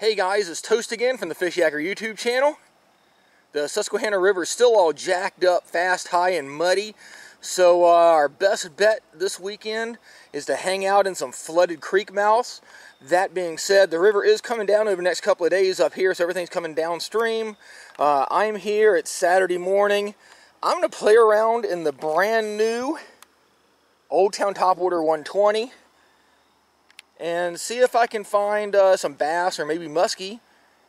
Hey guys, it's Toast again from the Fishyaker YouTube channel. The Susquehanna River is still all jacked up, fast, high, and muddy. So our best bet this weekend is to hang out in some flooded creek mouths. That being said, the river is coming down over the next couple of days up here, so everything's coming downstream. I'm here, it's Saturday morning. I'm going to play around in the brand new Old Town Topwater 120 and see if I can find some bass or maybe muskie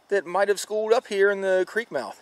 that might have schooled up here in the creek mouth.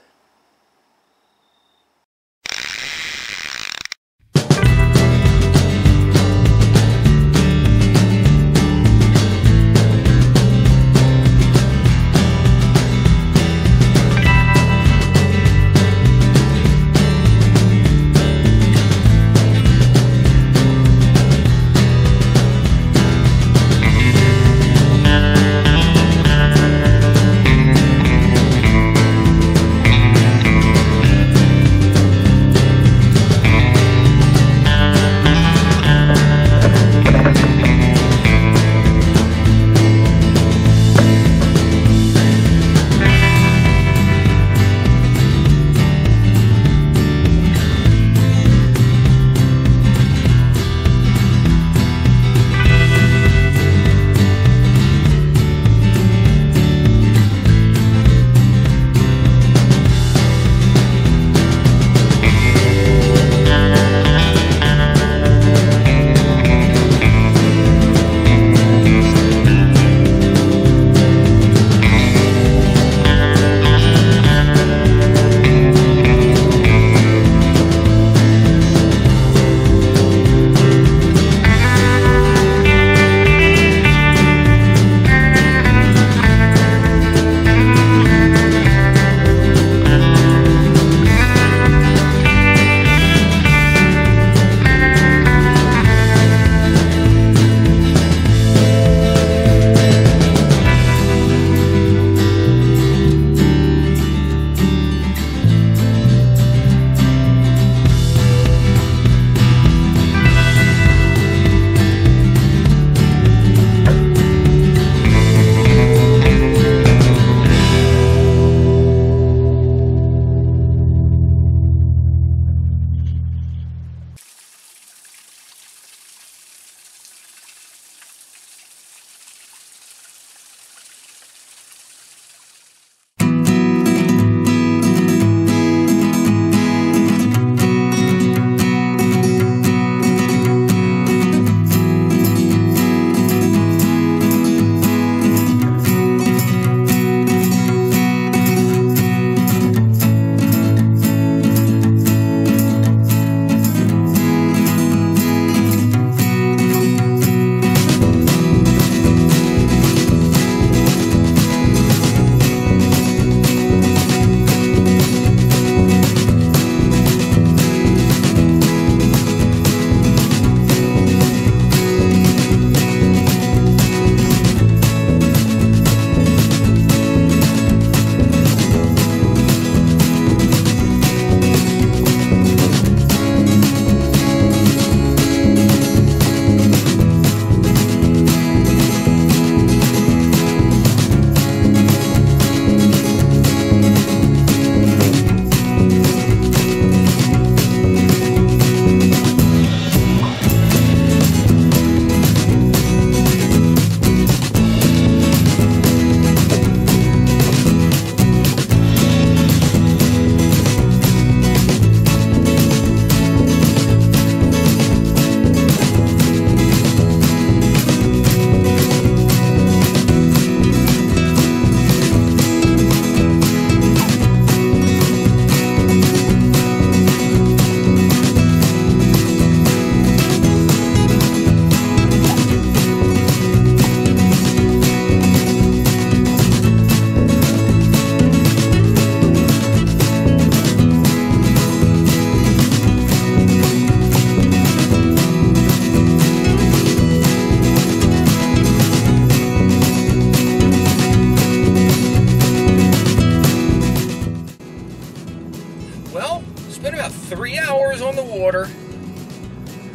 About 3 hours on the water.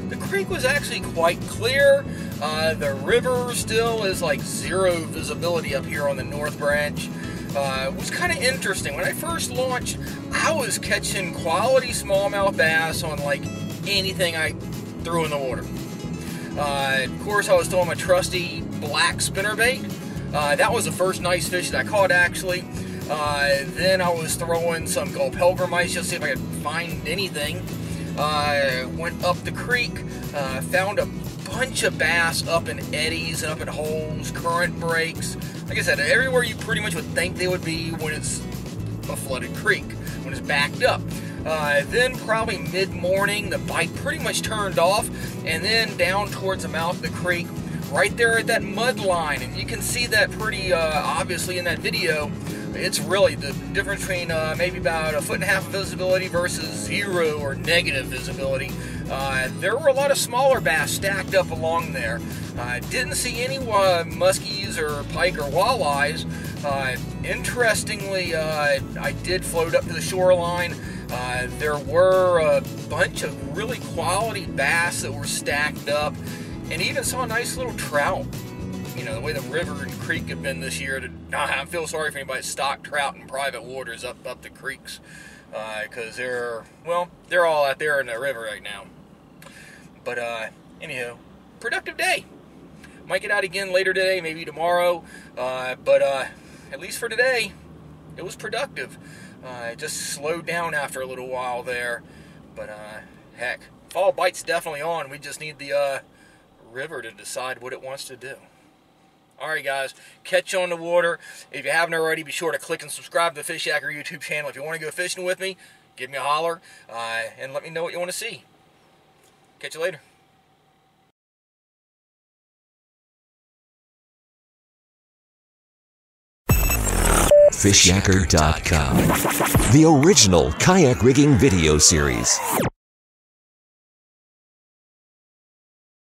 The creek was actually quite clear. The river still is like zero visibility up here on the north branch. It was kind of interesting. When I first launched, I was catching quality smallmouth bass on like anything I threw in the water. Of course, I was throwing my trusty black spinnerbait. That was the first nice fish that I caught, actually. Then I was throwing some gold pilgrimite just to see if I could find anything. Went up the creek, found a bunch of bass up in eddies and up in holes, current breaks. Like I said, everywhere you pretty much would think they would be when it's a flooded creek, when it's backed up. Then probably mid-morning, the bite pretty much turned off, and then down towards the mouth of the creek, right there at that mud line, and you can see that pretty obviously in that video. It's really the difference between maybe about 1.5 foot of visibility versus zero or negative visibility. There were a lot of smaller bass stacked up along there. Didn't see any muskies or pike or walleyes. Interestingly, I did float up to the shoreline. There were a bunch of really quality bass that were stacked up, and even saw a nice little trout. You know, the way the river and creek have been this year, I feel sorry for anybody that stock trout in private waters up the creeks, because they're all out there in the river right now. But anyhow, productive day. Might get out again later today, maybe tomorrow, but at least for today, it was productive. It just slowed down after a little while there, but heck, fall bite's definitely on. We just need the river to decide what it wants to do. Alright guys, catch you on the water. If you haven't already, be sure to click and subscribe to the Fishyaker YouTube channel. If you want to go fishing with me, give me a holler, and let me know what you want to see. Catch you later. Fishyaker.com, the original kayak rigging video series.